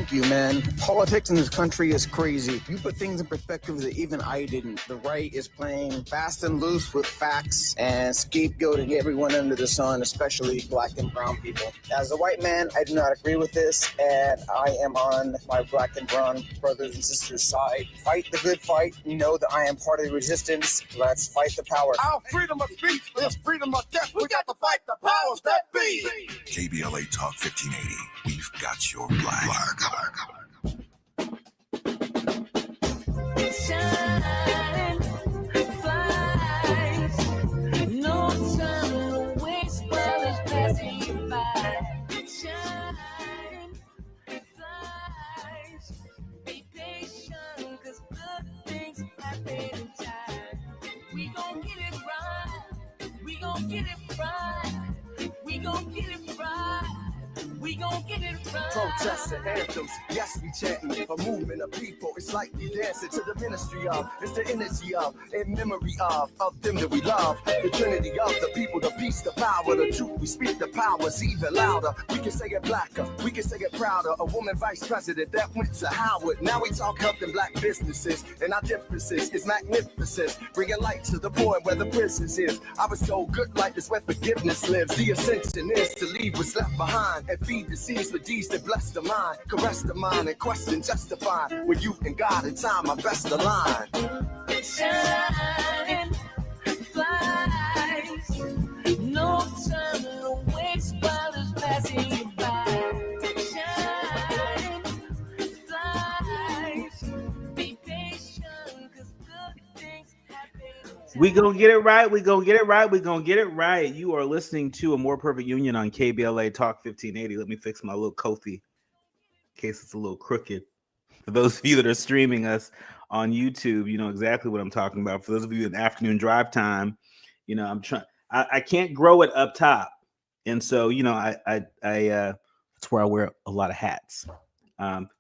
Thank you, man. Politics in this country is crazy. You put things in perspective that even I didn't. The right is playing fast and loose with facts and scapegoating everyone under the sun, especially black and brown people. As a white man, I do not agree with this, and I am on my black and brown brothers and sisters' side. Fight the good fight. You know that I am part of the resistance. Let's fight the power. Our freedom of speech is freedom of death. We got to fight the powers that be. KBLA Talk 1580. We've got your flag. Shine, flies, no time to waste while it's passing you by. Shine, flies, be patient, 'cause good things happen in time. We gon' get it right, we gon' get it right, we gon' get it right. We gon' get it right. Protests and anthems, yes, we chanting. A movement of people, it's like we dancing to the ministry of. It's the energy of, in memory of them that we love. The trinity of the people, the peace, the power, the truth. We speak the powers even louder. We can say it blacker, we can say it prouder. A woman vice president that went to Howard. Now we talk helping black businesses, and our differences is magnificent. Bringing light to the point where the prisons is. I was told good life is where forgiveness lives. The ascension is to leave what's left behind and feed the seeds with deeds that bless the mind, caress the mind, and question justify. With you and God in time, I best align. Shine, flies, no time to waste while it's passing you by. Shine, flies, be patient, 'cause good things happen. We gonna get it right. We gonna get it right. We gonna get it right. You are listening to A More Perfect Union on KBLA Talk 1580. Let me fix my little Kofi in case it's a little crooked. For those of you that are streaming us on YouTube, you know exactly what I'm talking about. For those of you in afternoon drive time, you know I'm trying. I can't grow it up top, and so you know I that's where I wear a lot of hats.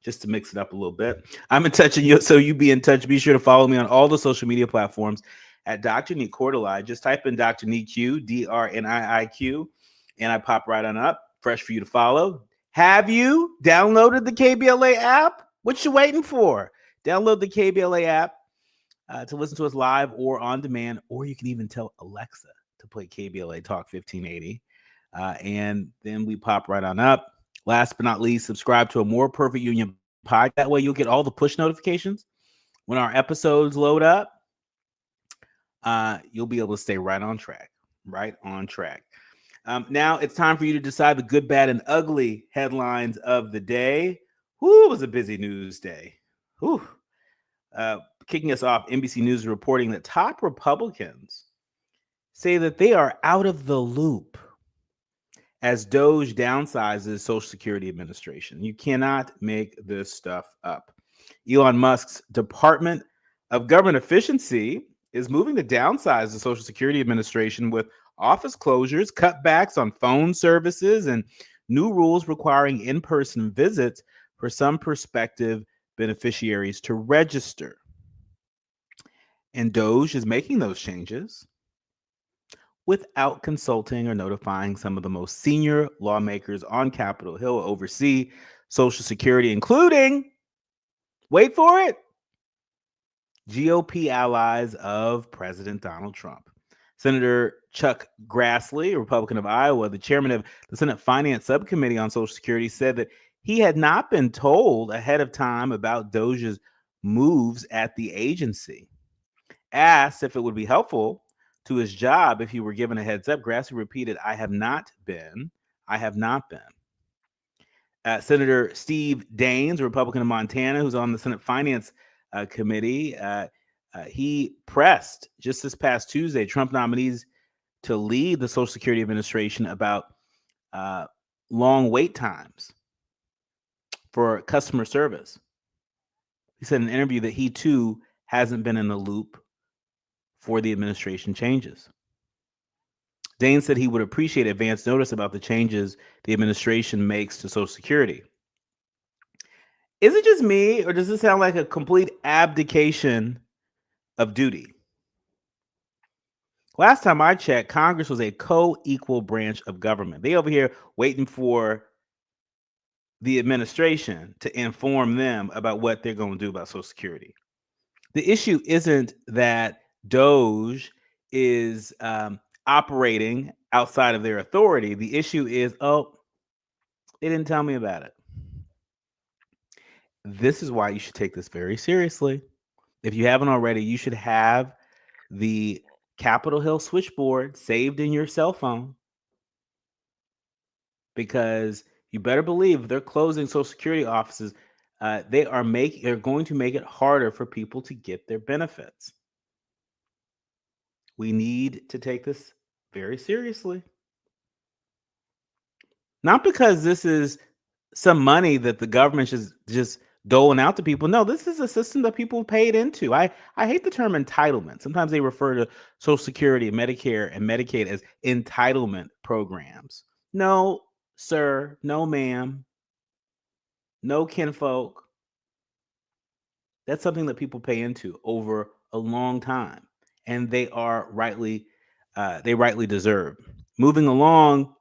Just to mix it up a little bit. I'm in touch with you, so you be in touch. Be sure to follow me on all the social media platforms at Dr. Nii-Quartelai. Just type in Dr. Nii-Q, DrNiiQ, and I pop right on up. Fresh for you to follow. Have you downloaded the KBLA app? What you waiting for? Download the KBLA app to listen to us live or on demand, or you can even tell Alexa to play KBLA Talk 1580. And then we pop right on up. Last but not least, subscribe to A More Perfect Union podcast. That way you'll get all the push notifications when our episodes load up. You'll be able to stay right on track. Now it's time for you to decide the good, bad, and ugly headlines of the day. Whoo, it was a busy news day. Whew. Kicking us off, NBC News is reporting that top Republicans say that they are out of the loop as DOGE downsizes Social Security Administration. You cannot make this stuff up. Elon Musk's Department of Government Efficiency is moving to downsize the Social Security Administration with office closures, cutbacks on phone services, and new rules requiring in-person visits for some prospective beneficiaries to register. And DOGE is making those changes without consulting or notifying some of the most senior lawmakers on Capitol Hill who oversee Social Security, including, wait for it, GOP allies of President Donald Trump. Senator Chuck Grassley, a Republican of Iowa, the chairman of the Senate Finance Subcommittee on Social Security, said that he had not been told ahead of time about DOGE's moves at the agency. Asked if it would be helpful to his job if he were given a heads up, Grassley repeated, I have not been. Senator Steve Daines, a Republican of Montana, who's on the Senate Finance Committee, he pressed just this past Tuesday Trump nominees to lead the Social Security Administration about long wait times for customer service. He said in an interview that he too hasn't been in the loop for the administration changes. Dane said he would appreciate advance notice about the changes the administration makes to Social Security. Is it just me, or does this sound like a complete abdication of duty? Last time I checked, Congress was a co-equal branch of government. They over here waiting for the administration to inform them about what they're going to do about Social Security. The issue isn't that Doge is operating outside of their authority. The issue is, oh, they didn't tell me about it. This is why you should take this very seriously. If you haven't already, you should have the Capitol Hill switchboard saved in your cell phone, because you better believe they're closing Social Security offices. They're going to make it harder for people to get their benefits. We need to take this very seriously. Not because this is some money that the government is just doling out to people. No, this is a system that people paid into. I hate the term entitlement. Sometimes they refer to Social Security, Medicare, and Medicaid as entitlement programs. No, sir. No, ma'am. No, kinfolk. That's something that people pay into over a long time, and they are rightly deserved. Moving along,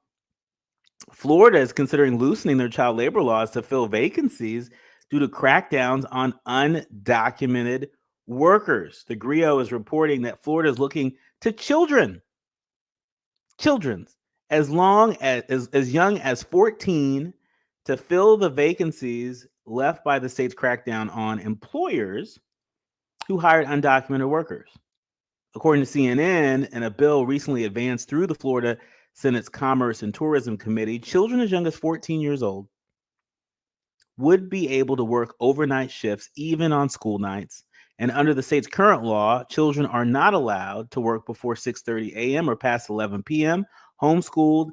Florida is considering loosening their child labor laws to fill vacancies due to crackdowns on undocumented workers. The Grio is reporting that Florida is looking to children as young as 14 to fill the vacancies left by the state's crackdown on employers who hired undocumented workers. According to CNN, and a bill recently advanced through the Florida Senate's Commerce and Tourism Committee, children as young as 14 years old would be able to work overnight shifts even on school nights. And under the state's current law, children are not allowed to work before 6:30 a.m. or past 11 p.m. Homeschooled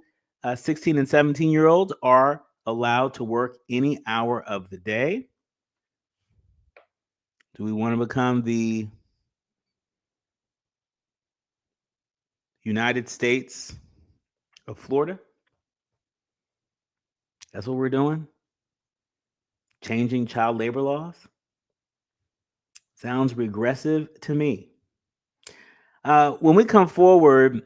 16 and 17-year-olds are allowed to work any hour of the day. Do we want to become the United States of Florida? That's what we're doing? Changing child labor laws? Sounds regressive to me. When we come forward,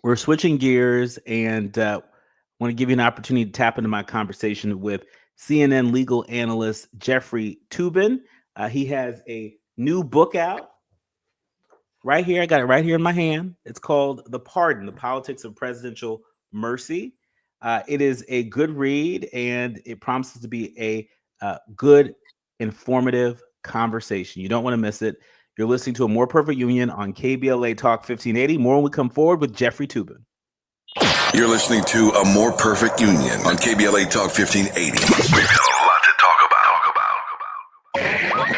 we're switching gears and want to give you an opportunity to tap into my conversation with CNN legal analyst Jeffrey Toobin. He has a new book out right here. I got it right here in my hand. It's called The Pardon, The Politics of Presidential Mercy. It is a good read, and it promises to be a good, informative conversation. You don't want to miss it. You're listening to A More Perfect Union on KBLA Talk 1580. More when we come forward with Jeffrey Toobin. You're listening to A More Perfect Union on KBLA Talk 1580. We've got a lot to talk about.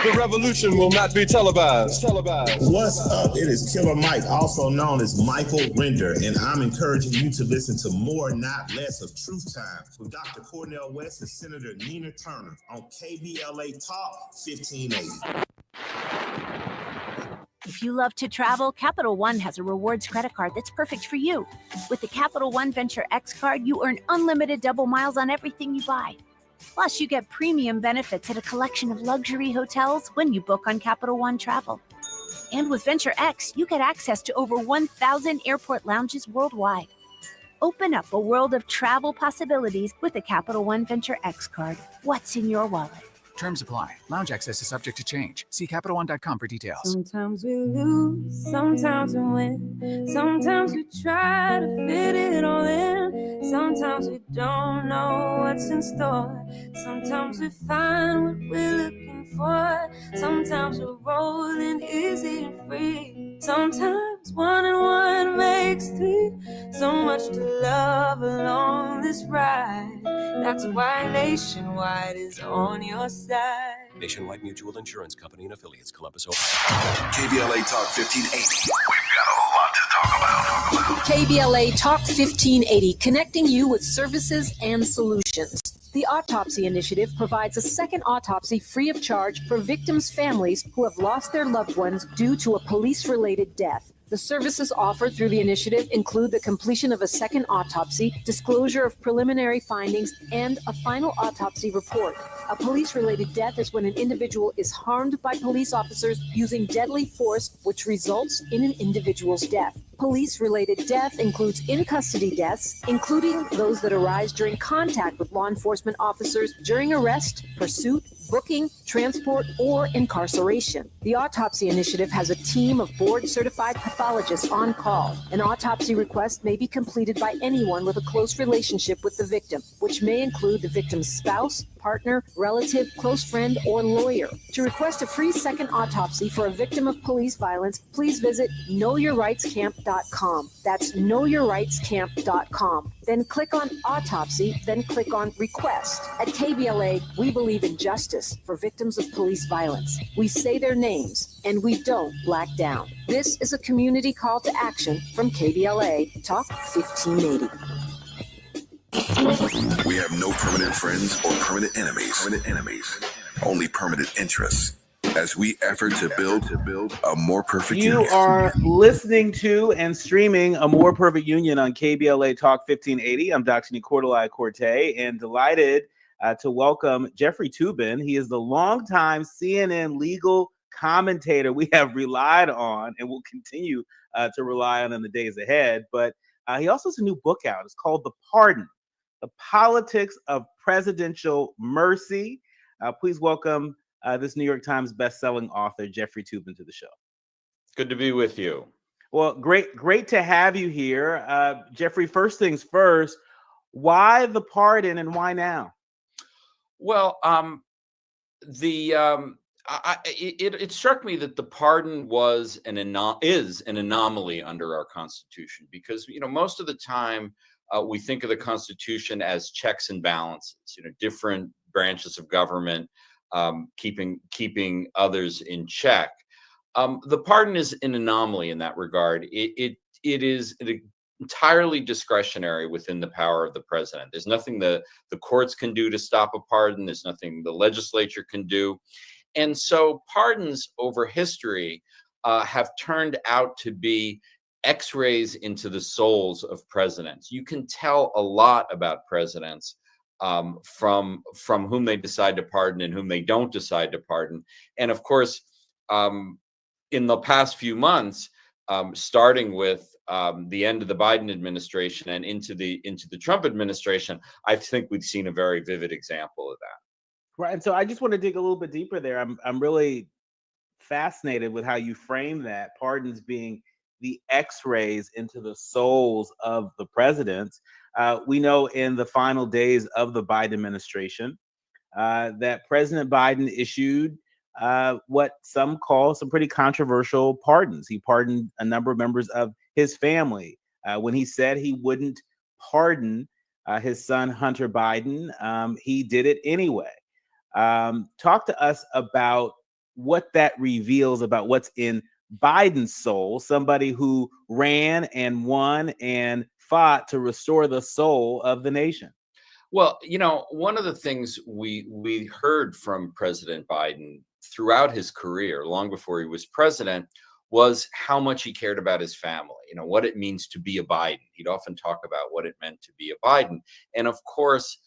The revolution will not be televised. What's up? It is Killer Mike, also known as Michael Render, and I'm encouraging you to listen to more, not less, of Truth Time with Dr. Cornel West and Senator Nina Turner on KBLA Talk 1580. If you love to travel, Capital One has a rewards credit card that's perfect for you. With the Capital One Venture X card, you earn unlimited double miles on everything you buy. Plus, you get premium benefits at a collection of luxury hotels when you book on Capital One Travel. And with Venture X, you get access to over 1,000 airport lounges worldwide. Open up a world of travel possibilities with the Capital One Venture X card. What's in your wallet? Terms apply. Lounge access is subject to change. See CapitalOne.com for details. Sometimes we lose, sometimes we win. Sometimes we try to fit it all in. Sometimes we don't know what's in store. Sometimes we find what we're looking for. Sometimes we're rolling easy and free. Sometimes 1 and 1 makes 3. So much to love along this ride. That's why Nationwide is on your side. Nationwide Mutual Insurance Company and affiliates, Columbus, Ohio. KBLA Talk 1580. We've got a lot to talk about. KBLA Talk 1580, connecting you with services and solutions. The Autopsy Initiative provides a second autopsy free of charge for victims' families who have lost their loved ones due to a police-related death. The services offered through the initiative include the completion of a second autopsy, disclosure of preliminary findings, and a final autopsy report. A police-related death is when an individual is harmed by police officers using deadly force, which results in an individual's death. Police-related death includes in-custody deaths, including those that arise during contact with law enforcement officers during arrest, pursuit, booking, transport, or incarceration. The Autopsy Initiative has a team of board-certified pathologists on call. An autopsy request may be completed by anyone with a close relationship with the victim, which may include the victim's spouse, partner, relative, close friend, or lawyer. To request a free second autopsy for a victim of police violence, please visit knowyourrightscamp.com. That's knowyourrightscamp.com. Then click on Autopsy, then click on Request. At KBLA, we believe in justice for victims of police violence. We say their names, and we don't black down. This is a community call to action from KBLA Talk 1580. We have no permanent friends or permanent enemies. Only permanent interests. As we effort to build a more perfect union. You are listening to and streaming A More Perfect Union on KBLA Talk 1580. I'm Dr. Nii-Quartelai and delighted to welcome Jeffrey Toobin. He is the longtime CNN legal commentator we have relied on and will continue to rely on in the days ahead. But he also has a new book out. It's called The Pardon, The Politics of Presidential Mercy. Please welcome this New York Times bestselling author, Jeffrey Toobin, to the show. Good to be with you. Well, great to have you here. Jeffrey, first things first, why the pardon and why now? Well, it struck me that the pardon is an anomaly under our Constitution, because, most of the time we think of the Constitution as checks and balances, different branches of government keeping others in check. The pardon is an anomaly in that regard. It is entirely discretionary within the power of the president. There's nothing the courts can do to stop a pardon. There's nothing the legislature can do. And so pardons over history have turned out to be X-rays into the souls of presidents. You can tell a lot about presidents from whom they decide to pardon and whom they don't decide to pardon. And of course, in the past few months, starting with the end of the Biden administration and into the Trump administration, I think we've seen a very vivid example of that. Right, and so I just want to dig a little bit deeper there. I'm really fascinated with how you frame that, pardons being the X-rays into the souls of the presidents. We know in the final days of the Biden administration that President Biden issued what some call some pretty controversial pardons. He pardoned a number of members of his family. When he said he wouldn't pardon his son, Hunter Biden, he did it anyway. Talk to us about what that reveals about what's in Biden's soul, somebody who ran and won and fought to restore the soul of the nation. Well, one of the things we heard from President Biden throughout his career, long before he was president, was how much he cared about his family, what it means to be a Biden. He'd often talk about what it meant to be a Biden. And of course,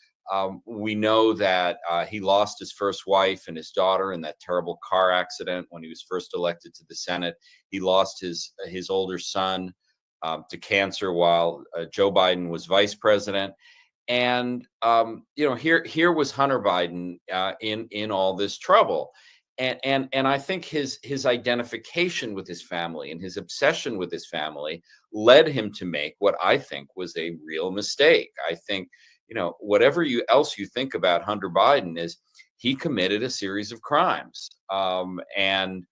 we know that he lost his first wife and his daughter in that terrible car accident when he was first elected to the Senate. He lost his older son to cancer while Joe Biden was vice president. And here was Hunter Biden in all this trouble. And I think his identification with his family and his obsession with his family led him to make what I think was a real mistake. I think, whatever else you think about Hunter Biden, is he committed a series of crimes, and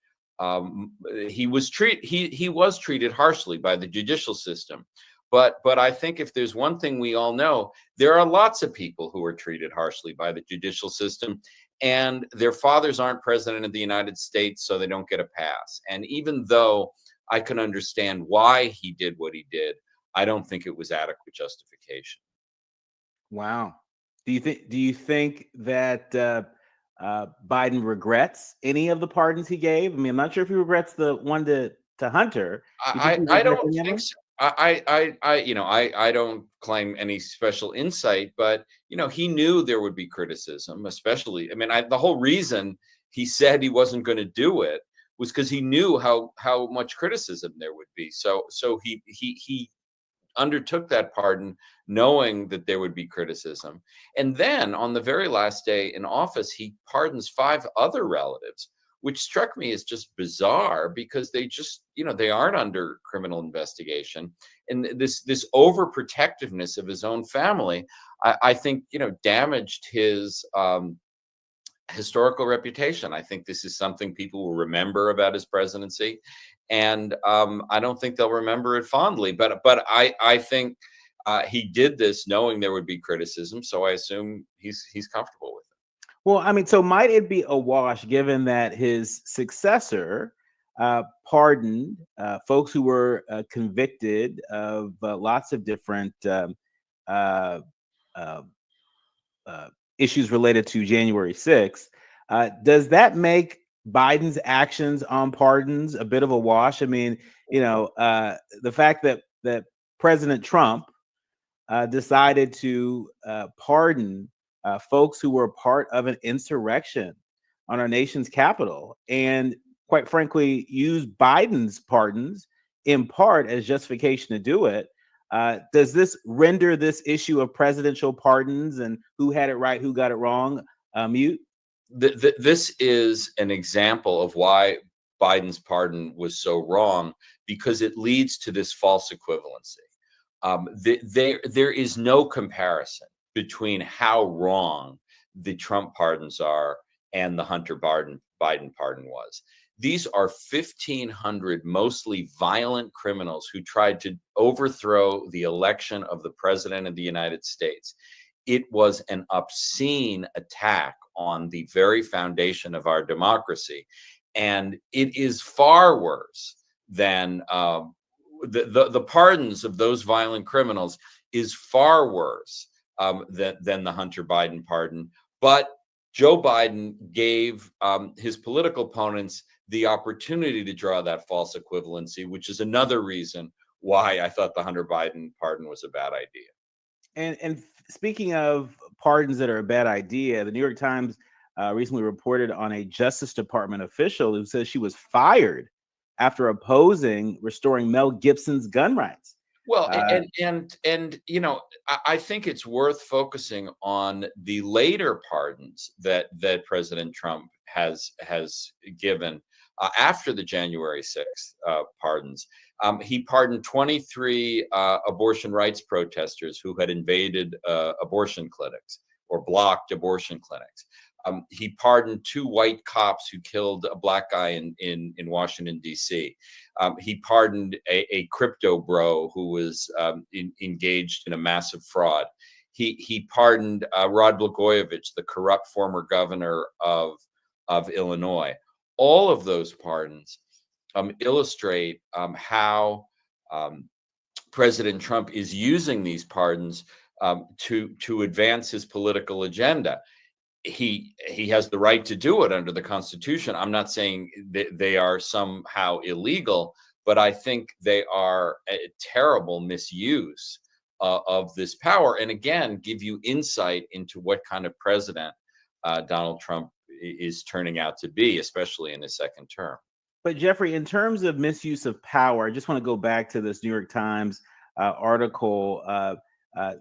he was treated harshly by the judicial system. But I think if there's one thing we all know, there are lots of people who are treated harshly by the judicial system, and their fathers aren't president of the United States, so they don't get a pass. And even though I can understand why he did what he did, I don't think it was adequate justification. Wow. Do you think that Biden regrets any of the pardons he gave? I mean, I'm not sure if he regrets the one to Hunter. I don't think so. I don't claim any special insight, but he knew there would be criticism, especially. I mean, the whole reason he said he wasn't going to do it was because he knew how much criticism there would be. So he undertook that pardon knowing that there would be criticism. And then on the very last day in office, he pardons 5 other relatives, which struck me as just bizarre because they just, they aren't under criminal investigation. And this overprotectiveness of his own family, I think, damaged his historical reputation. I think this is something people will remember about his presidency. And I don't think they'll remember it fondly, but I think he did this knowing there would be criticism, so I assume he's comfortable with it. Well, I mean, so might it be a wash given that his successor pardoned folks who were convicted of lots of different issues related to January 6th? Does that make Biden's actions on pardons a bit of a wash? I mean, the fact that President Trump decided to pardon folks who were part of an insurrection on our nation's capital, and quite frankly, use Biden's pardons in part as justification to do it. Does this render this issue of presidential pardons and who had it right, who got it wrong, mute? This is an example of why Biden's pardon was so wrong, because it leads to this false equivalency. There is no comparison between how wrong the Trump pardons are and the Hunter Biden pardon was. These are 1,500 mostly violent criminals who tried to overthrow the election of the president of the United States. It was an obscene attack on the very foundation of our democracy. And it is far worse than the pardons of those violent criminals is far worse than the Hunter Biden pardon. But Joe Biden gave his political opponents the opportunity to draw that false equivalency, which is another reason why I thought the Hunter Biden pardon was a bad idea. And speaking of pardons that are a bad idea, the New York Times recently reported on a Justice Department official who says she was fired after opposing restoring Mel Gibson's gun rights. Well, and I think it's worth focusing on the later pardons that President Trump has given after the January 6th pardons. He pardoned 23 abortion rights protesters who had invaded abortion clinics or blocked abortion clinics. He pardoned 2 white cops who killed a black guy in Washington, D.C. He pardoned a crypto bro who was engaged in a massive fraud. He pardoned Rod Blagojevich, the corrupt former governor of Illinois. All of those pardons illustrate how President Trump is using these pardons to advance his political agenda. He has the right to do it under the Constitution. I'm not saying they are somehow illegal, but I think they are a terrible misuse of this power. And again, give you insight into what kind of president Donald Trump is turning out to be, especially in his second term. But Jeffrey, in terms of misuse of power, I just want to go back to this New York Times article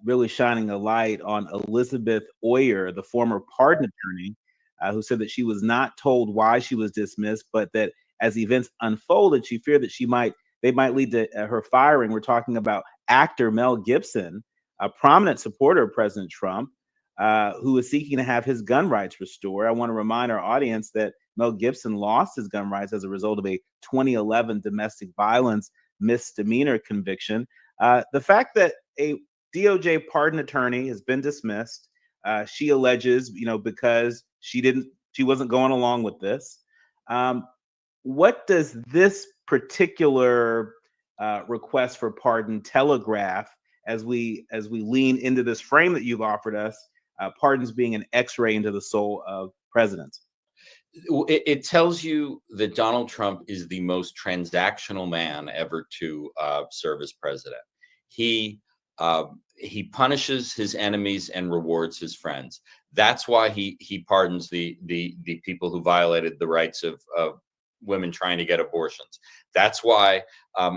really shining a light on Elizabeth Oyer, the former pardon attorney, who said that she was not told why she was dismissed, but that as events unfolded, she feared that they might lead to her firing. We're talking about actor Mel Gibson, a prominent supporter of President Trump, who is seeking to have his gun rights restored. I want to remind our audience that Mel Gibson lost his gun rights as a result of a 2011 domestic violence misdemeanor conviction. The fact that a DOJ pardon attorney has been dismissed, she alleges, because she wasn't going along with this. What does this particular request for pardon telegraph as we lean into this frame that you've offered us, pardons being an X-ray into the soul of presidents? It tells you that Donald Trump is the most transactional man ever to serve as president. He punishes his enemies and rewards his friends. That's why he pardons the people who violated the rights of women trying to get abortions. That's why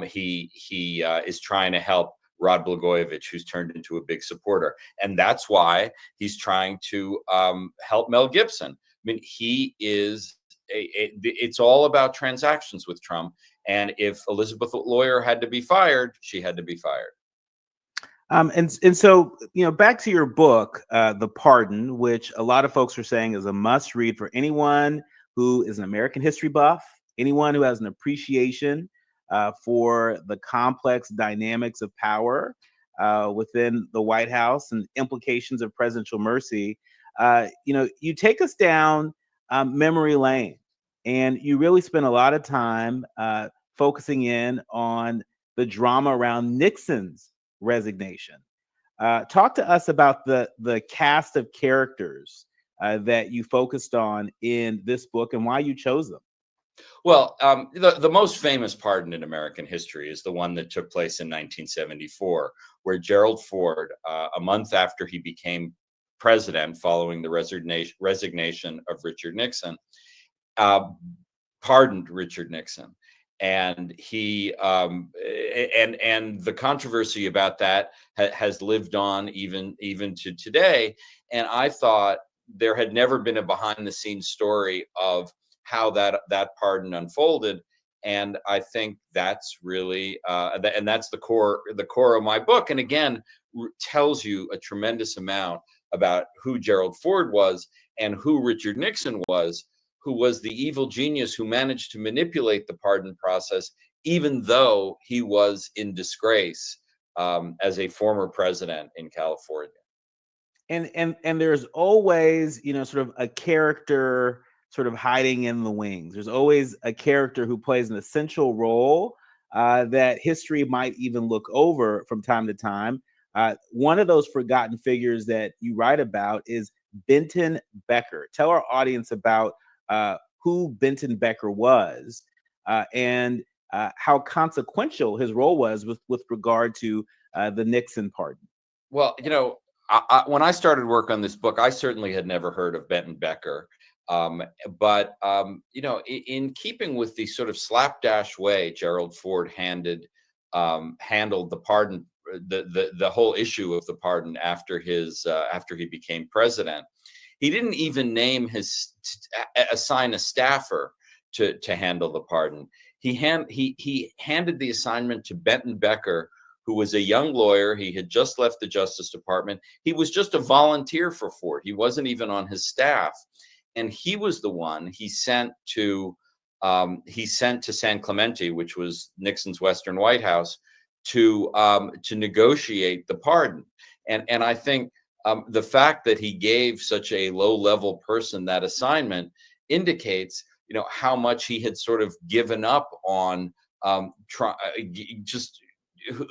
he is trying to help Rod Blagojevich, who's turned into a big supporter, and that's why he's trying to help Mel Gibson. I mean, he is it's all about transactions with Trump. And if Elizabeth Lawyer had to be fired, she had to be fired. And so, back to your book, The Pardon, which a lot of folks are saying is a must read for anyone who is an American history buff, anyone who has an appreciation for the complex dynamics of power within the White House and implications of presidential mercy. You take us down memory lane, and you really spend a lot of time focusing in on the drama around Nixon's resignation. Talk to us about the cast of characters that you focused on in this book and why you chose them. Well, the most famous pardon in American history is the one that took place in 1974, where Gerald Ford, a month after he became president following the resignation of Richard Nixon, pardoned Richard Nixon. And he and the controversy about that has lived on even to today. And I thought there had never been a behind the scenes story of how that pardon unfolded. And I think that's really and that's the core of my book. And again, tells you a tremendous amount about who Gerald Ford was and who Richard Nixon was, who was the evil genius who managed to manipulate the pardon process, even though he was in disgrace as a former president in California. And there's always, sort of a character sort of hiding in the wings. There's always a character who plays an essential role that history might even look over from time to time. One of those forgotten figures that you write about is Benton Becker. Tell our audience about who Benton Becker was and how consequential his role was with regard to the Nixon pardon. Well, when I started work on this book, I certainly had never heard of Benton Becker. But in keeping with the sort of slapdash way Gerald Ford handled the pardon, the whole issue of the pardon after he became president, he didn't even assign a staffer to handle the pardon. He handed the assignment to Benton Becker, who was a young lawyer. He had just left the Justice Department. He was just a volunteer for Ford. He wasn't even on his staff. And he was the one he sent to San Clemente, which was Nixon's Western White House, to negotiate the pardon. And I think the fact that he gave such a low-level person that assignment indicates, how much he had sort of given up on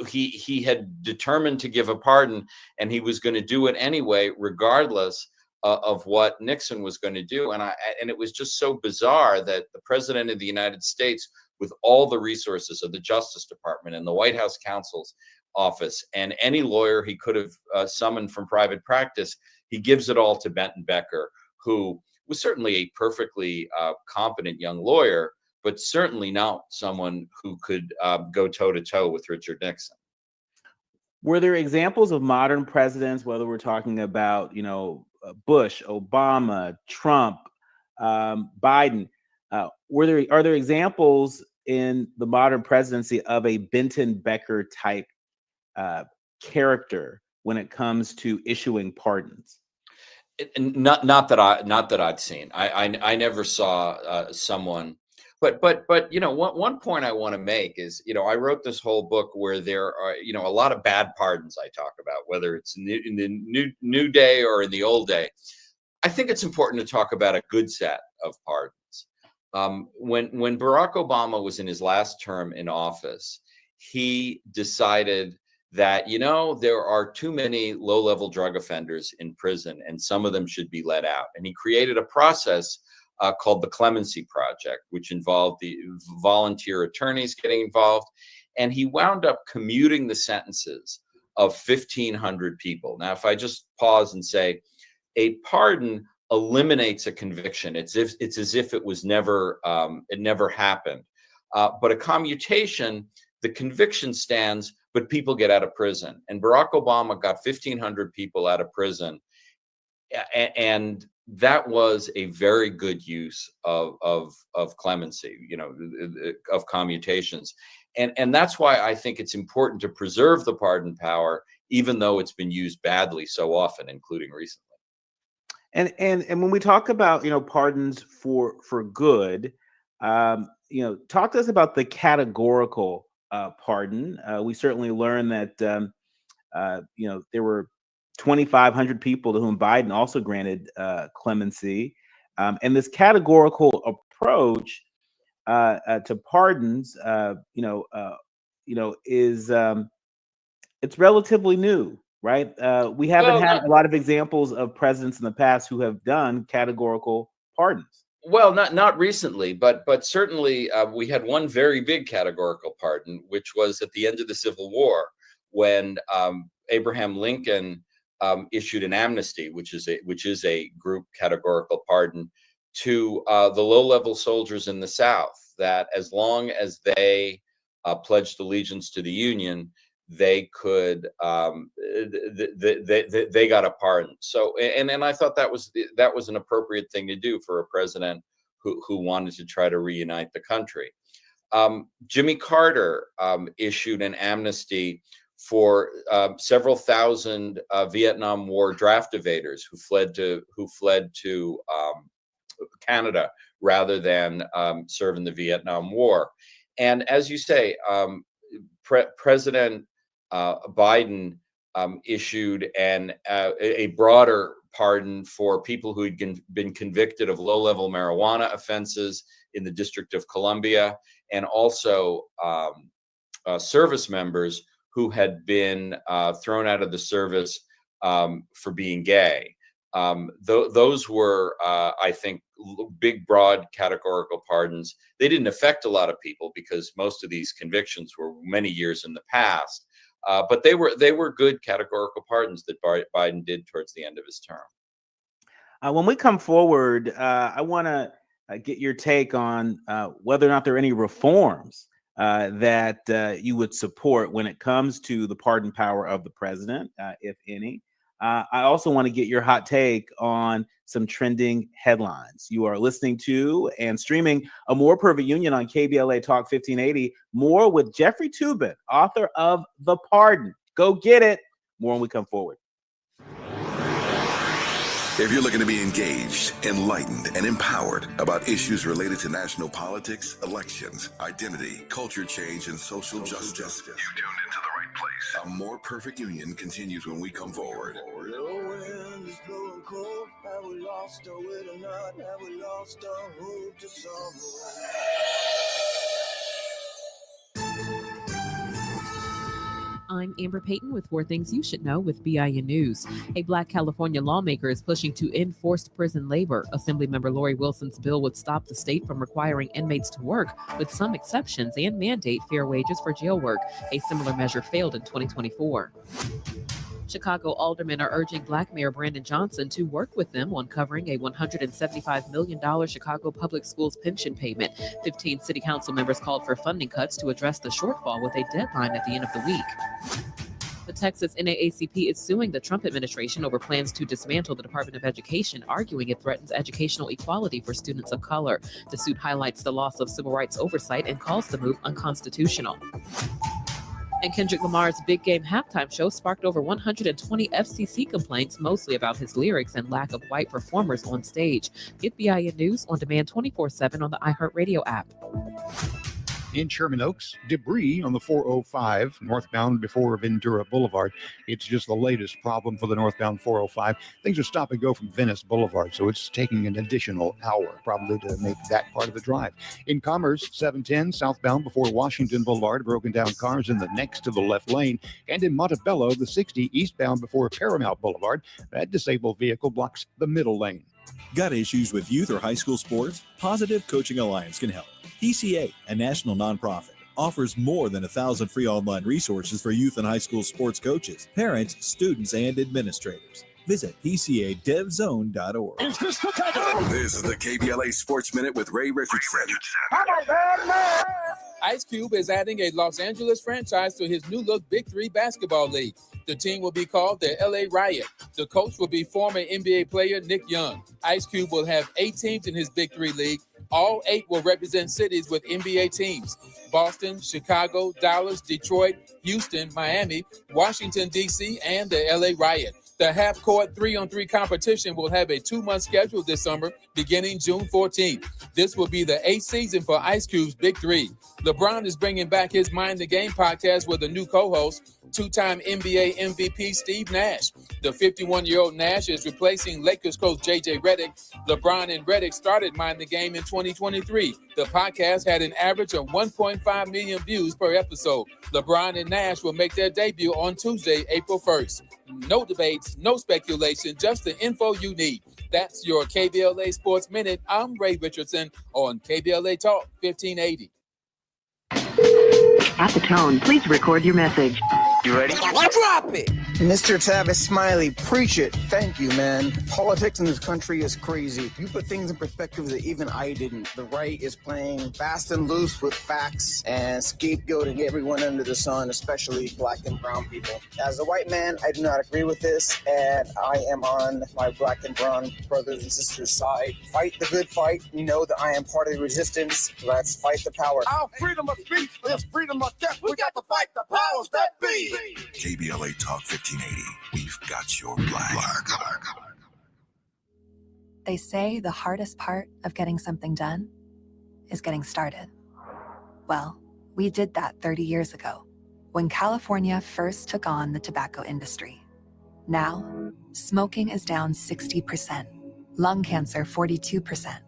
he had determined to give a pardon, and he was going to do it anyway, regardless of what Nixon was going to do. And it was just so bizarre that the president of the United States, with all the resources of the Justice Department and the White House counsel's office and any lawyer he could have summoned from private practice, he gives it all to Benton Becker, who was certainly a perfectly competent young lawyer, but certainly not someone who could go toe-to-toe with Richard Nixon. Were there examples of modern presidents, whether we're talking about, Bush, Obama, Trump, Biden, are there examples in the modern presidency of a Benton Becker type character when it comes to issuing pardons? Not that I've seen. I never saw someone. But one point I want to make is, I wrote this whole book where there are, a lot of bad pardons I talk about, whether it's in the new day or in the old day. I think it's important to talk about a good set of pardons. When Barack Obama was in his last term in office, he decided that, there are too many low-level drug offenders in prison and some of them should be let out. And he created a process called the Clemency Project, which involved the volunteer attorneys getting involved. And he wound up commuting the sentences of 1,500 people. Now, if I just pause and say, a pardon eliminates a conviction. It's as if it was never, it never happened. But a commutation, the conviction stands, but people get out of prison. And Barack Obama got 1,500 people out of prison. And that was a very good use of clemency, of commutations. And that's why I think it's important to preserve the pardon power, even though it's been used badly so often, including recently. And when we talk about pardons for good, talk to us about the categorical pardon. We certainly learned that there were 2,500 people to whom Biden also granted clemency, and this categorical approach to pardons, is it's relatively new, right? We haven't had a lot of examples of presidents in the past who have done categorical pardons. Well, not recently, but certainly we had one very big categorical pardon, which was at the end of the Civil War, when Abraham Lincoln issued an amnesty, which is a group categorical pardon to the low-level soldiers in the South, that as long as they pledged allegiance to the Union, they could they got a pardon. So and I thought that was an appropriate thing to do for a president who wanted to try to reunite the country. Jimmy Carter issued an amnesty for several thousand Vietnam War draft evaders who fled to Canada rather than serve in the Vietnam War. And as you say, President Biden issued a broader pardon for people who had been convicted of low-level marijuana offenses in the District of Columbia, and also service members who had been thrown out of the service for being gay. Those were, I think, big, broad categorical pardons. They didn't affect a lot of people because most of these convictions were many years in the past. But they were good categorical pardons that Biden did towards the end of his term. When we come forward, I want to get your take on whether or not there are any reforms that you would support when it comes to the pardon power of the president, if any. I also want to get your hot take on some trending headlines. You are listening to and streaming A More Perfect Union on KBLA Talk 1580. More with Jeffrey Toobin, author of The Pardon. Go get it. More when we come forward. If you're looking to be engaged, enlightened, and empowered about issues related to national politics, elections, identity, culture change, and social justice, you tuned into the right place. A More Perfect Union continues when we come forward. The wind is blowing cold. Have we lost our way tonight? Have we lost our hope to somewhere? I'm Amber Payton with 4 Things You Should Know with BIN News. A Black California lawmaker is pushing to end forced prison labor. Assemblymember Lori Wilson's bill would stop the state from requiring inmates to work, with some exceptions, and mandate fair wages for jail work. A similar measure failed in 2024. Chicago aldermen are urging Black Mayor Brandon Johnson to work with them on covering a $175 million Chicago Public Schools pension payment. 15 city council members called for funding cuts to address the shortfall with a deadline at the end of the week. The Texas NAACP is suing the Trump administration over plans to dismantle the Department of Education, arguing it threatens educational equality for students of color. The suit highlights the loss of civil rights oversight and calls the move unconstitutional. And Kendrick Lamar's Big Game halftime show sparked over 120 FCC complaints, mostly about his lyrics and lack of white performers on stage. Get BIN News on demand 24/7 on the iHeartRadio app. In Sherman Oaks, debris on the 405 northbound before Ventura Boulevard. It's just the latest problem for the northbound 405. Things are stop and go from Venice Boulevard, so it's taking an additional hour probably to make that part of the drive. In Commerce, 710 southbound before Washington Boulevard, broken down cars in the next to the left lane. And in Montebello, the 60 eastbound before Paramount Boulevard, that disabled vehicle blocks the middle lane. Got issues with youth or high school sports? Positive Coaching Alliance can help. PCA, a national nonprofit, offers more than 1,000 free online resources for youth and high school sports coaches, parents, students, and administrators. Visit PCADevZone.org. This is the KBLA Sports Minute with Ray Richardson. Ice Cube is adding a Los Angeles franchise to his new look Big Three basketball league. The team will be called the LA Riot. The coach will be former NBA player Nick Young. Ice Cube will have 8 teams in his Big Three league. All 8 will represent cities with NBA teams: Boston, Chicago, Dallas, Detroit, Houston, Miami, Washington, D.C., and the LA Riot. The half-court 3-on-3 competition will have a 2-month schedule this summer, beginning June 14th. This will be the 8th season for Ice Cube's Big Three. LeBron is bringing back his Mind the Game podcast with a new co-host, 2-time NBA MVP Steve Nash. The 51-year-old Nash is replacing Lakers coach J.J. Redick. LeBron and Redick started Mind the Game in 2023. The podcast had an average of 1.5 million views per episode. LeBron and Nash will make their debut on Tuesday, April 1st. No debates, no speculation, just the info you need. That's your KBLA Sports Minute. I'm Ray Richardson on KBLA Talk 1580. At the tone, please record your message. You ready? Drop it! Mr. Tavis Smiley, preach it. Thank you, man. Politics in this country is crazy. You put things in perspective that even I didn't. The right is playing fast and loose with facts and scapegoating everyone under the sun, especially black and brown people. As a white man, I do not agree with this, and I am on my black and brown brothers and sisters' side. Fight the good fight. You know that I am part of the resistance. Let's fight the power. Our freedom of speech is freedom of death. We got to fight the powers that be. KBLA Talk 1580. We've got your black. They say the hardest part of getting something done is getting started. Well, we did that 30 years ago when California first took on the tobacco industry. Now, smoking is down 60%, lung cancer 42%.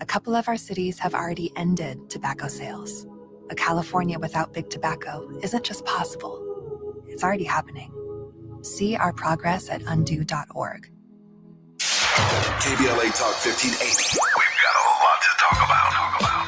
A couple of our cities have already ended tobacco sales. A California without big tobacco isn't just possible. It's already happening. See our progress at undo.org. KBLA Talk 1580. We've got a lot to talk about.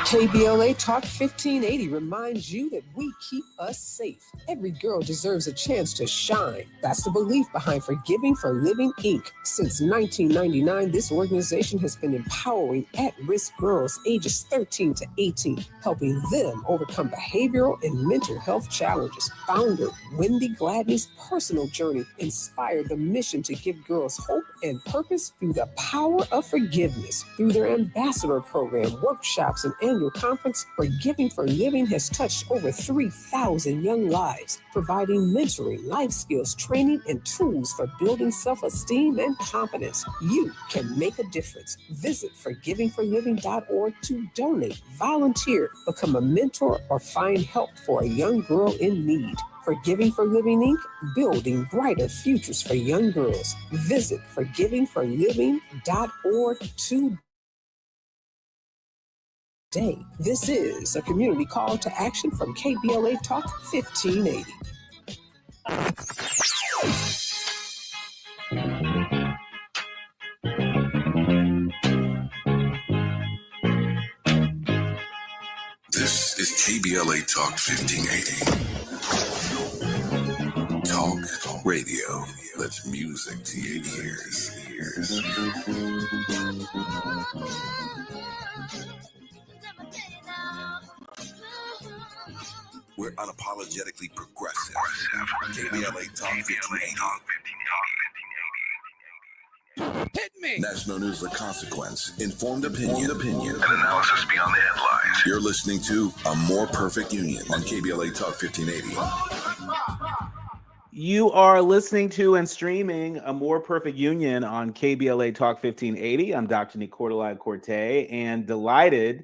KBLA Talk 1580 reminds you that we keep us safe. Every girl deserves a chance to shine. That's the belief behind Forgiving for Living, Inc. Since 1999, this organization has been empowering at-risk girls ages 13 to 18, helping them overcome behavioral and mental health challenges. Founder Wendy Gladney's personal journey inspired the mission to give girls hope and purpose through the power of forgiveness. Through their ambassador program, workshops, and annual conference, Forgiving for Living has touched over 3,000 young lives, providing mentoring, life skills, training, and tools for building self-esteem and confidence. You can make a difference. Visit forgivingforliving.org to donate, volunteer, become a mentor, or find help for a young girl in need. Forgiving for Living, Inc., building brighter futures for young girls. Visit forgivingforliving.org today. This is a community call to action from KBLA Talk 1580. This is KBLA Talk 1580. Talk radio. That's music to your ears. We're unapologetically progressive. KBLA Talk 1580. Hit me! National news with consequence, informed opinion, analysis beyond the headlines. You're listening to A More Perfect Union on KBLA Talk 1580. You are listening to and streaming A More Perfect Union on KBLA Talk 1580. I'm Dr. Nii-Quartelai, and delighted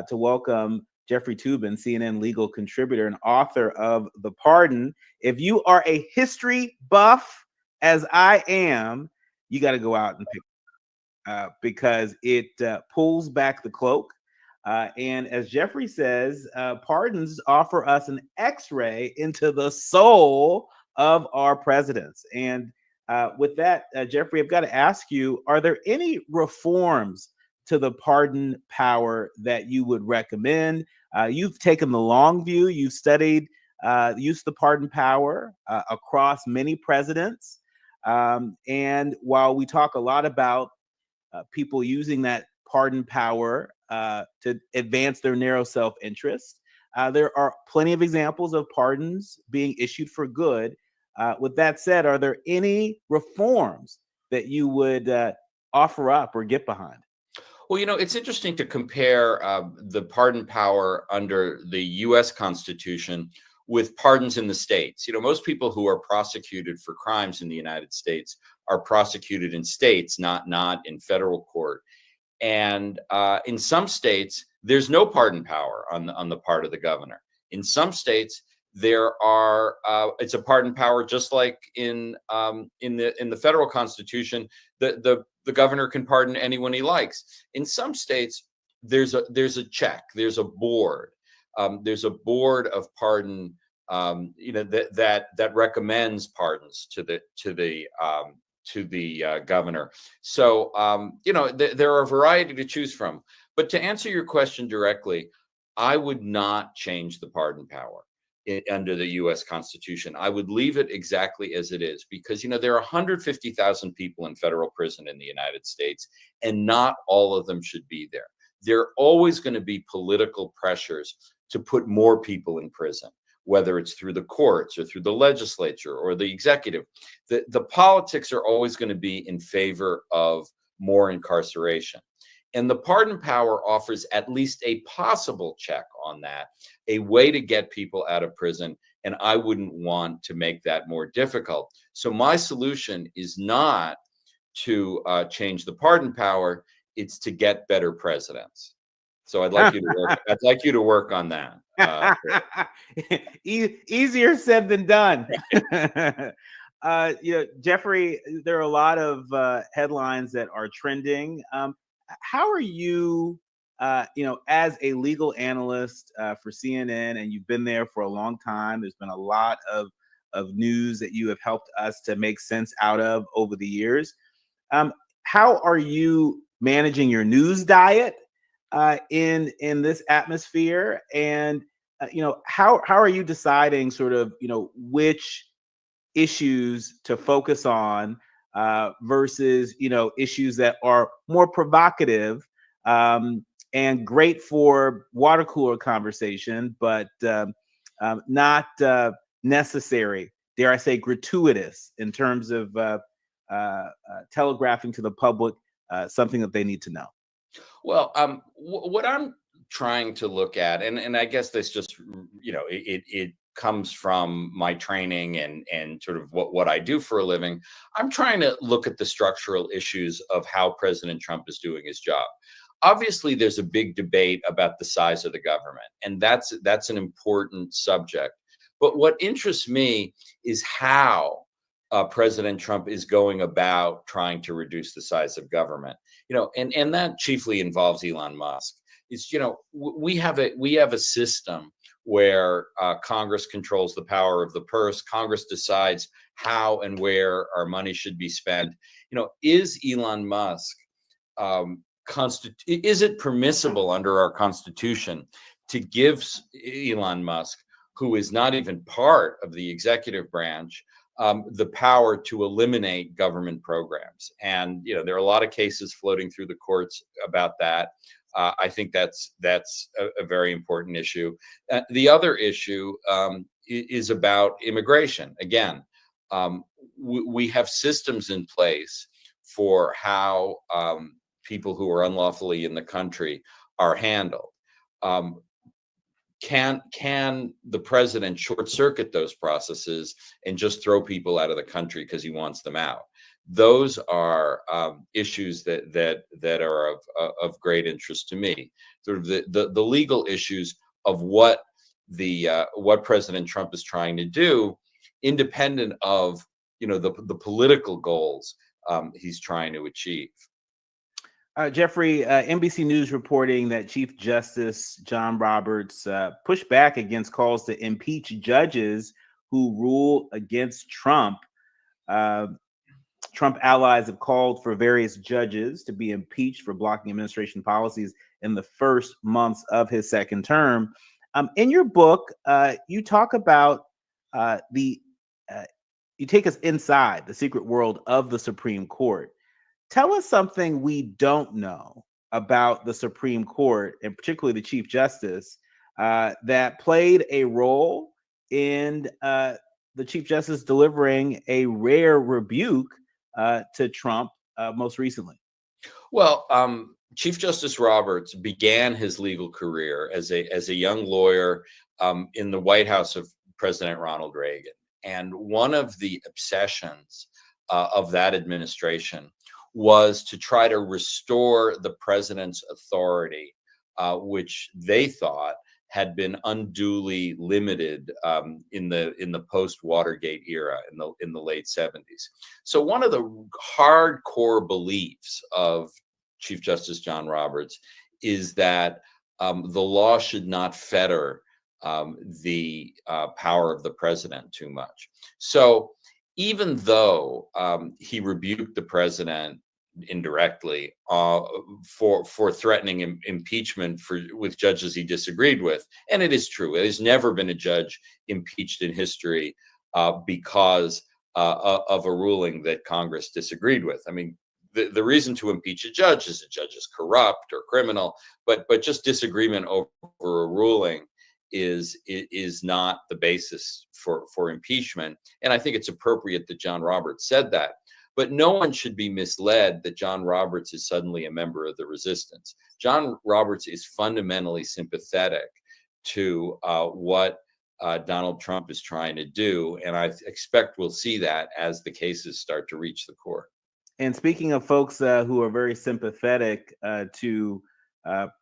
to welcome Jeffrey Toobin, CNN legal contributor and author of The Pardon. If you are a history buff, as I am, you got to go out and pick it because it pulls back the cloak. And as Jeffrey says, pardons offer us an X-ray into the soul of our presidents. And With that, Jeffrey, I've got to ask you, are there any reforms to the pardon power that you would recommend? You've taken the long view. You've studied the use of the pardon power across many presidents. And while we talk a lot about people using that pardon power to advance their narrow self-interest, there are plenty of examples of pardons being issued for good. With that said, are there any reforms that you would offer up or get behind? Well, it's interesting to compare the pardon power under the U.S. Constitution with pardons in the states. Most people who are prosecuted for crimes in the United States are prosecuted in states, not in federal court. And in some states, there's no pardon power on the part of the governor. In some states, there are it's a pardon power, just like in the federal Constitution. The governor can pardon anyone he likes. In some states, there's a check, there's a board, there's a board of pardon, that recommends pardons to the governor. So there are a variety to choose from. But to answer your question directly, I would not change the pardon power under the U.S. Constitution. I would leave it exactly as it is, because there are 150,000 people in federal prison in the United States, and not all of them should be there. There are always going to be political pressures to put more people in prison, whether it's through the courts or through the legislature or the executive. The politics are always going to be in favor of more incarceration. And the pardon power offers at least a possible check on that, a way to get people out of prison. And I wouldn't want to make that more difficult. So my solution is not to change the pardon power. It's to get better presidents. So I'd like you to work on that. Easier said than done. Jeffrey, there are a lot of headlines that are trending. How are you, as a legal analyst for CNN, and you've been there for a long time, there's been a lot of news that you have helped us to make sense out of over the years. How are you managing your news diet in this atmosphere? And, how are you deciding sort of, which issues to focus on versus issues that are more provocative and great for water cooler conversation, but not necessary, dare I say, gratuitous in terms of telegraphing to the public something that they need to know? Well, what I'm trying to look at, and I guess this just it comes from my training and sort of what I do for a living. I'm trying to look at the structural issues of how President Trump is doing his job. Obviously, there's a big debate about the size of the government, and that's an important subject. But what interests me is how President Trump is going about trying to reduce the size of government. And that chiefly involves Elon Musk. It's we have a system where Congress controls the power of the purse. Congress decides how and where our money should be spent. Is Elon Musk, is it permissible under our Constitution to give Elon Musk, who is not even part of the executive branch, the power to eliminate government programs? And there are a lot of cases floating through the courts about that. I think that's a very important issue. The other issue is about immigration. Again, we have systems in place for how people who are unlawfully in the country are handled. Can the president short circuit those processes and just throw people out of the country because he wants them out? Those are issues that are of great interest to me. Sort of the legal issues of what President Trump is trying to do, independent of the political goals he's trying to achieve. Jeffrey, NBC News reporting that Chief Justice John Roberts pushed back against calls to impeach judges who rule against Trump. Trump allies have called for various judges to be impeached for blocking administration policies in the first months of his second term. In your book, you talk about you take us inside the secret world of the Supreme Court. Tell us something we don't know about the Supreme Court, and particularly the Chief Justice, that played a role in the Chief Justice delivering a rare rebuke to Trump most recently. Well, Chief Justice Roberts began his legal career as a young lawyer in the White House of President Ronald Reagan. And one of the obsessions of that administration was to try to restore the president's authority, which they thought had been unduly limited in the post-Watergate era in the late 70s. So one of the hardcore beliefs of Chief Justice John Roberts is that the law should not fetter the power of the president too much. So even though he rebuked the president indirectly for threatening impeachment with judges he disagreed with, and it is true, there's never been a judge impeached in history because of a ruling that Congress disagreed with. I mean, the reason to impeach a judge is corrupt or criminal, but just disagreement over a ruling is not the basis for impeachment. And I think it's appropriate that John Roberts said that. But no one should be misled that John Roberts is suddenly a member of the resistance. John Roberts is fundamentally sympathetic to what Donald Trump is trying to do. And I expect we'll see that as the cases start to reach the court. And speaking of folks who are very sympathetic to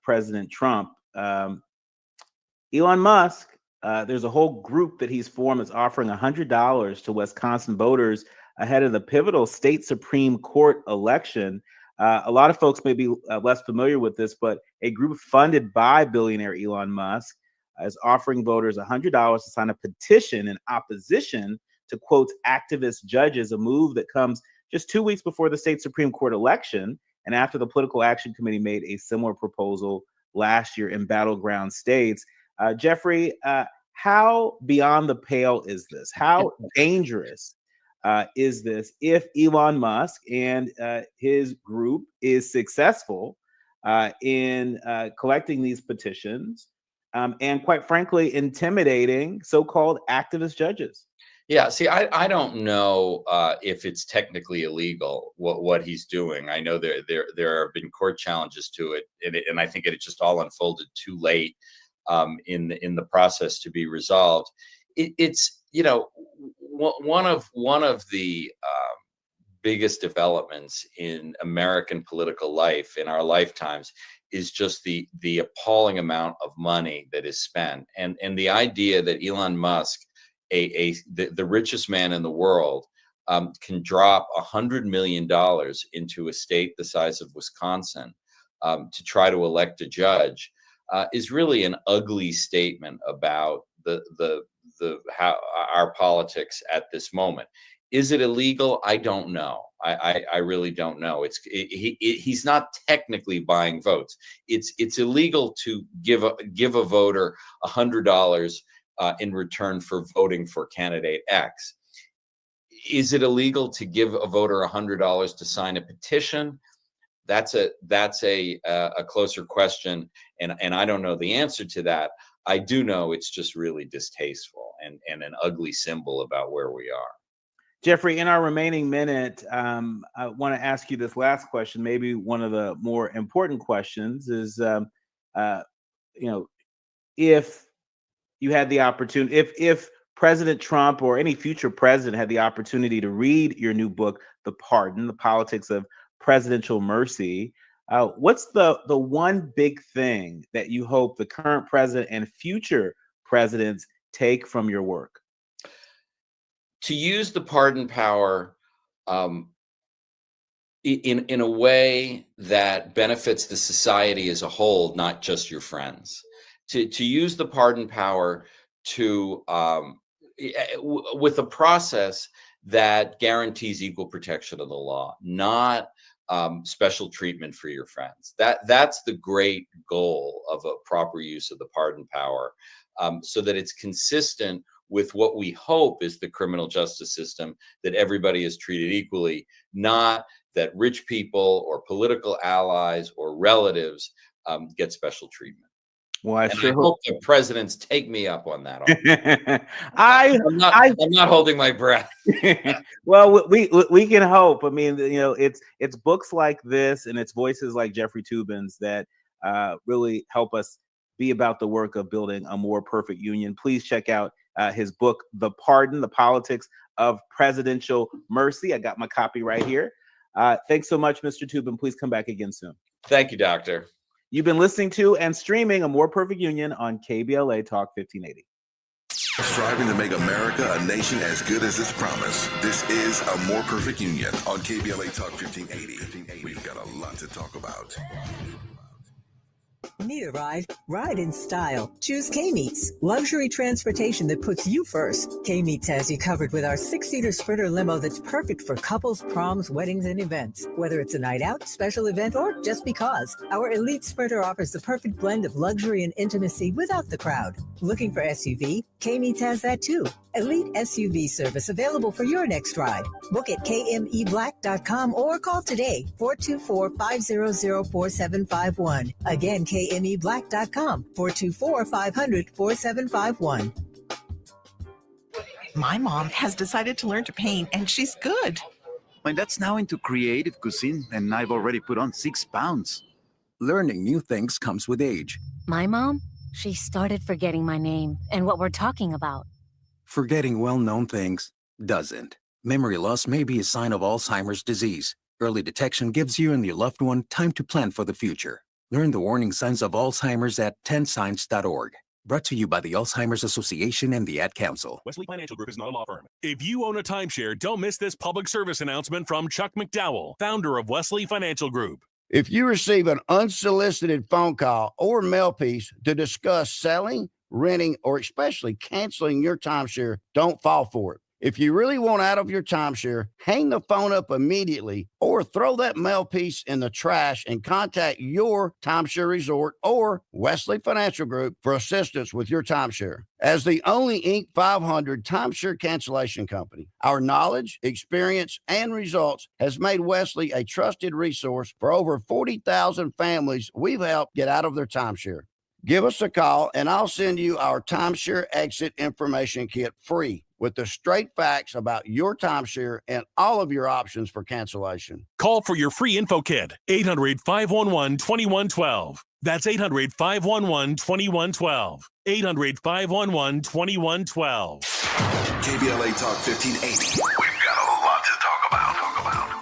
President Trump, Elon Musk, there's a whole group that he's formed that's offering $100 to Wisconsin voters ahead of the pivotal state Supreme Court election. A lot of folks may be less familiar with this, but a group funded by billionaire Elon Musk is offering voters $100 to sign a petition in opposition to, quote, activist judges, a move that comes just 2 weeks before the state Supreme Court election and after the Political Action Committee made a similar proposal last year in battleground states. Jeffrey, how beyond the pale is this? How dangerous is this if Elon Musk and his group is successful in collecting these petitions and, quite frankly, intimidating so-called activist judges? Yeah, see, I don't know if it's technically illegal what he's doing. I know there have been court challenges to it, and I think it just all unfolded too late in the process to be resolved. It's one of the biggest developments in American political life in our lifetimes is just the appalling amount of money that is spent, and the idea that Elon Musk, the richest man in the world, can drop $100 million into a state the size of Wisconsin to try to elect a judge is really an ugly statement about the how our politics at this moment. Is it illegal? I don't know. I really don't know. He's not technically buying votes. It's illegal to give a voter $100 in return for voting for candidate X. Is it illegal to give a voter $100 to sign a petition? That's a closer question, and I don't know the answer to that. I do know it's just really distasteful and an ugly symbol about where we are. Jeffrey, in our remaining minute, I want to ask you this last question. Maybe one of the more important questions is, if you had the opportunity, if President Trump or any future president had the opportunity to read your new book, The Pardon: The Politics of Presidential Mercy, what's the one big thing that you hope the current president and future presidents take from your work? To use the pardon power in a way that benefits the society as a whole, not just your friends. To use the pardon power to with a process that guarantees equal protection of the law, not special treatment for your friends. That's the great goal of a proper use of the pardon power, so that it's consistent with what we hope is the criminal justice system, that everybody is treated equally, not that rich people or political allies or relatives get special treatment. Well, I And sure I hope the presidents take me up on that. I'm not holding my breath. Well, we can hope. I mean, it's books like this and it's voices like Jeffrey Toobin's that really help us be about the work of building a more perfect union. Please check out his book, The Pardon: The Politics of Presidential Mercy. I got my copy right here. Thanks so much, Mr. Toobin. Please come back again soon. Thank you, Doctor. You've been listening to and streaming A More Perfect Union on KBLA Talk 1580. Striving to make America a nation as good as its promise. This is A More Perfect Union on KBLA Talk 1580. We've got a lot to talk about. Need a ride? Ride in style. Choose K-Meets, luxury transportation that puts you first. K-Meets has you covered with our 6-seater Sprinter limo that's perfect for couples, proms, weddings, and events. Whether it's a night out, special event, or just because, our elite Sprinter offers the perfect blend of luxury and intimacy without the crowd. Looking for SUV? K-Meets has that too. Elite SUV service available for your next ride. Book at kmeblack.com or call today, 424-500-4751. Again, kmeblack.com, 424-500-4751. My mom has decided to learn to paint, and she's good. My dad's now into creative cuisine, and I've already put on 6 pounds. Learning new things comes with age. My mom, she started forgetting my name and what we're talking about. Forgetting well-known things doesn't. Memory loss may be a sign of Alzheimer's disease. Early detection gives you and your loved one time to plan for the future. Learn the warning signs of Alzheimer's at 10signs.org. Brought to you by the Alzheimer's Association and the Ad Council. Wesley Financial Group is not a law firm. If you own a timeshare, don't miss this public service announcement from Chuck McDowell, founder of Wesley Financial Group. If you receive an unsolicited phone call or mail piece to discuss selling, renting, or especially canceling your timeshare, don't fall for it. If you really want out of your timeshare, hang the phone up immediately or throw that mail piece in the trash and contact your timeshare resort or Wesley Financial Group for assistance with your timeshare. As the only Inc. 500 timeshare cancellation company, our knowledge, experience, and results has made Wesley a trusted resource for over 40,000 families we've helped get out of their timeshare. Give us a call and I'll send you our timeshare exit information kit free with the straight facts about your timeshare and all of your options for cancellation. Call for your free info kit, 800-511-2112. That's 800-511-2112. 800-511-2112. KBLA Talk 1580. We've got a lot to talk about.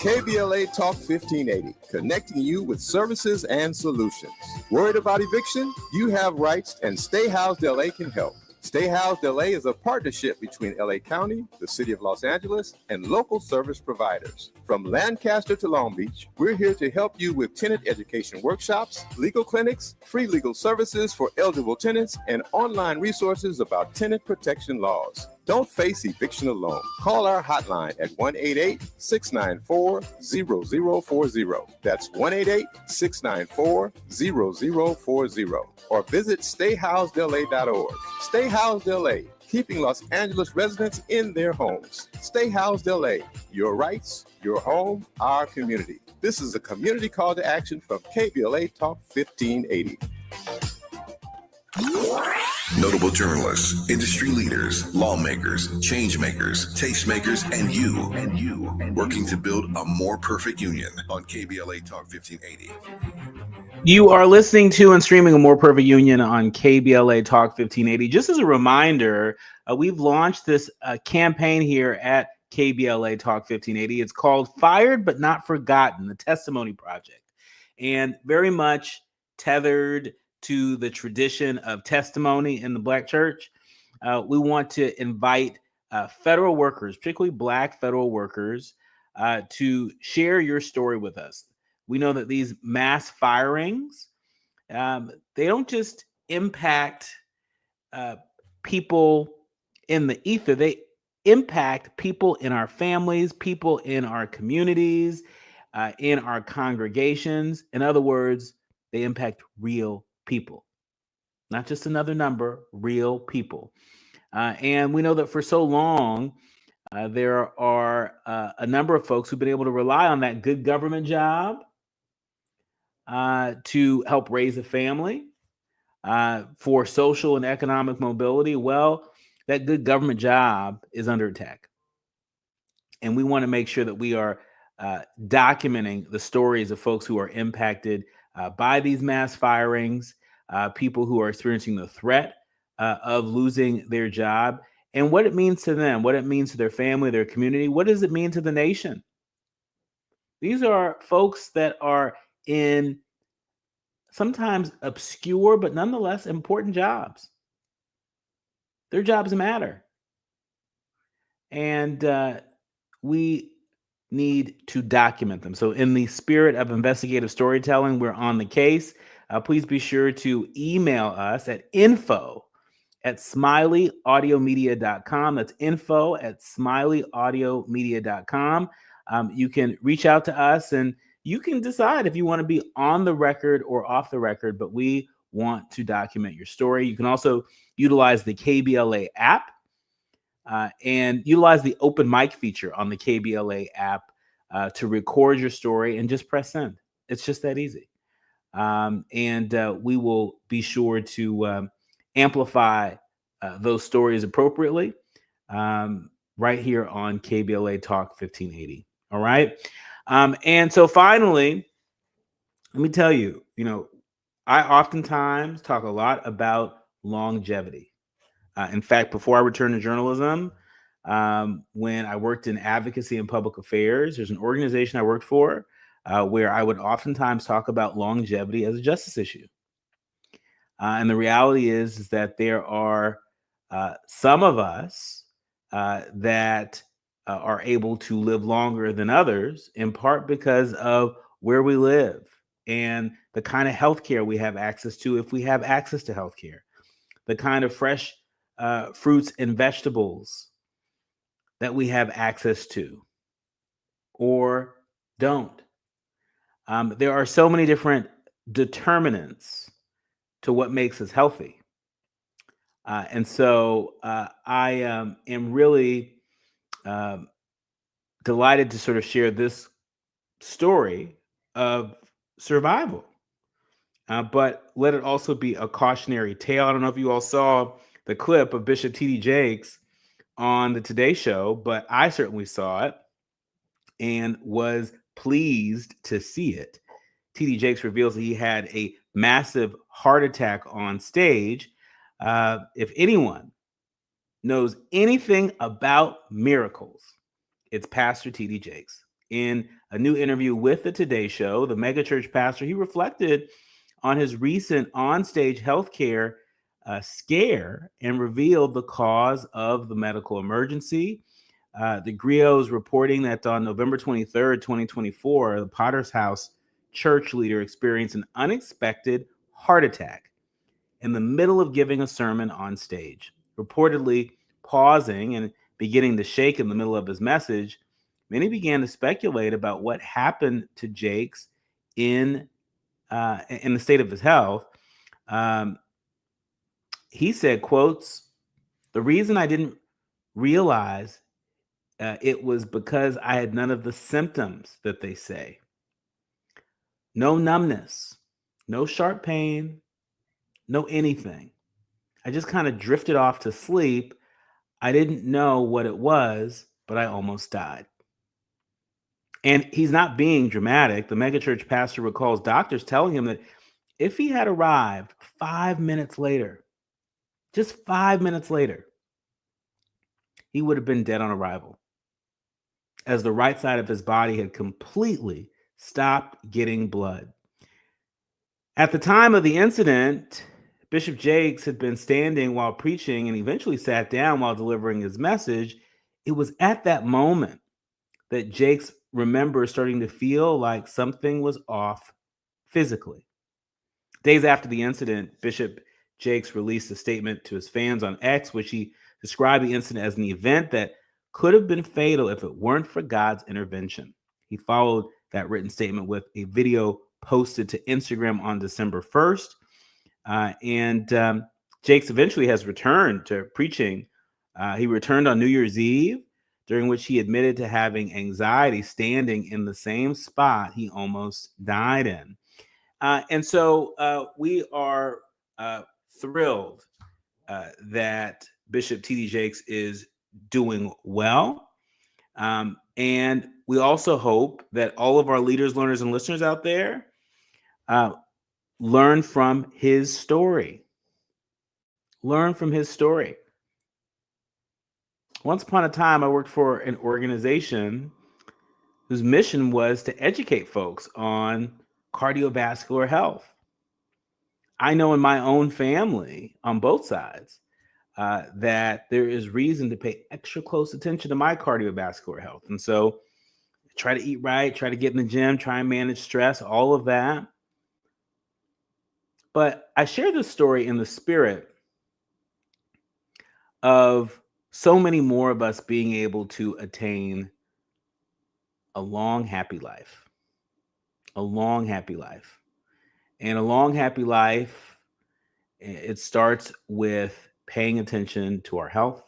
KBLA Talk 1580, connecting you with services and solutions. Worried about eviction? You have rights, and Stay Housed LA can help. Stay Housed LA is a partnership between LA County, the City of Los Angeles, and local service providers. From Lancaster to Long Beach, we're here to help you with tenant education workshops, legal clinics, free legal services for eligible tenants, and online resources about tenant protection laws. Don't face eviction alone. Call our hotline at 1-888-694-0040. That's 1-888-694-0040. Or visit stayhousedla.org. Stay Housed LA, keeping Los Angeles residents in their homes. Stay Housed LA, your rights, your home, our community. This is a community call to action from KBLA Talk 1580. Notable journalists, industry leaders, lawmakers, change makers, tastemakers, and you, working to build a more perfect union on KBLA Talk 1580. You are listening to and streaming A More Perfect Union on KBLA Talk 1580. Just as a reminder, we've launched this campaign here at KBLA Talk 1580. It's called Fired But Not Forgotten, the Testimony Project, and very much tethered to the tradition of testimony in the Black church. We want to invite federal workers, particularly Black federal workers, to share your story with us. We know that these mass firings, they don't just impact people in the ether. impact people in our families, people in our communities, in our congregations. In other words, they impact real people, not just another number, real people. And we know that for so long, there are a number of folks who've been able to rely on that good government job to help raise a family, for social and economic mobility. Well, that good government job is under attack. And we want to make sure that we are documenting the stories of folks who are impacted by these mass firings, people who are experiencing the threat of losing their job, and what it means to them, what it means to their family, their community. What does it mean to the nation? These are folks that are in sometimes obscure, but nonetheless important jobs. Their jobs matter. And we need to document them. So in the spirit of investigative storytelling, we're on the case. Please be sure to email us at info@smileyAudiomedia.com. That's info@smileyAudiomedia.com. You can reach out to us and you can decide if you want to be on the record or off the record, but we want to document your story. You can also utilize the KBLA app and utilize the open mic feature on the KBLA app to record your story and just press send. It's just that easy. And we will be sure to amplify those stories appropriately right here on KBLA Talk 1580. All right. And so finally, let me tell you, I oftentimes talk a lot about longevity. In fact, before I returned to journalism, when I worked in advocacy and public affairs, there's an organization I worked for where I would oftentimes talk about longevity as a justice issue. And the reality is that there are some of us that are able to live longer than others, in part because of where we live and the kind of healthcare we have access to, if we have access to healthcare, the kind of fresh fruits and vegetables that we have access to or don't. There are so many different determinants to what makes us healthy. And so I am really delighted to sort of share this story of survival. But let it also be a cautionary tale. I don't know if you all saw the clip of Bishop T.D. Jakes on the Today Show, but I certainly saw it and was pleased to see it. T.D. Jakes reveals that he had a massive heart attack on stage. If anyone knows anything about miracles, it's Pastor T.D. Jakes. In a new interview with the Today Show, the megachurch pastor, he reflected on his recent onstage healthcare scare and revealed the cause of the medical emergency. The Griot is reporting that on November 23rd, 2024, the Potter's House church leader experienced an unexpected heart attack in the middle of giving a sermon on stage. Reportedly pausing and beginning to shake in the middle of his message, many began to speculate about what happened to Jakes in the state of his health. He said, quotes, "The reason I didn't realize it was because I had none of the symptoms that they say. No numbness, no sharp pain, no anything. I just kind of drifted off to sleep. I didn't know what it was, but I almost died." And he's not being dramatic. The megachurch pastor recalls doctors telling him that if he had arrived 5 minutes later, just 5 minutes later, he would have been dead on arrival, as the right side of his body had completely stopped getting blood. At the time of the incident, Bishop Jakes had been standing while preaching and eventually sat down while delivering his message. It was at that moment that Jakes remembers starting to feel like something was off physically. Days after the incident, Bishop Jakes released a statement to his fans on X, which he described the incident as an event that could have been fatal if it weren't for God's intervention. He followed that written statement with a video posted to Instagram on December 1st. Jakes eventually has returned to preaching. He returned on New Year's Eve, during which he admitted to having anxiety standing in the same spot he almost died in. And so we are thrilled that Bishop T.D. Jakes is doing well. And we also hope that all of our leaders, learners, and listeners out there learn from his story. Learn from his story. Once upon a time, I worked for an organization whose mission was to educate folks on cardiovascular health. I know in my own family, on both sides, that there is reason to pay extra close attention to my cardiovascular health. And so try to eat right, try to get in the gym, try and manage stress, all of that. But I share this story in the spirit of so many more of us being able to attain a long, happy life. A long, happy life. And a long, happy life, it starts with paying attention to our health.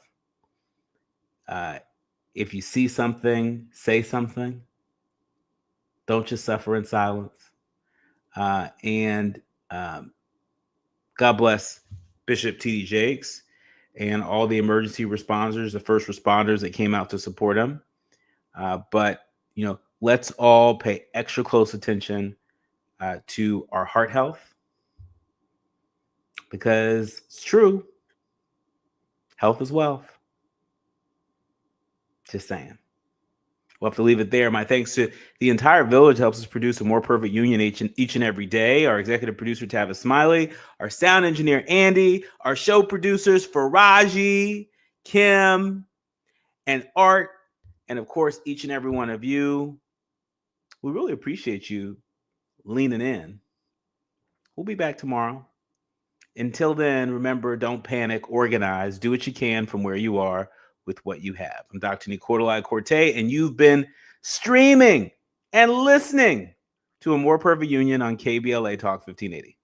If you see something, say something. Don't just suffer in silence. God bless Bishop T.D. Jakes and all the emergency responders, the first responders that came out to support him. But let's all pay extra close attention to our heart health, because it's true. Health is wealth. Just saying. We'll have to leave it there. My thanks to the entire village helps us produce a more perfect union each and every day. Our executive producer, Tavis Smiley, our sound engineer, Andy, our show producers, Faraji, Kim, and Art, and of course, each and every one of you. We really appreciate you leaning in. We'll be back tomorrow. Until then, remember, don't panic, organize, do what you can from where you are with what you have. I'm Dr. Nii-Quartelai, and you've been streaming and listening to A More Perfect Union on KBLA Talk 1580.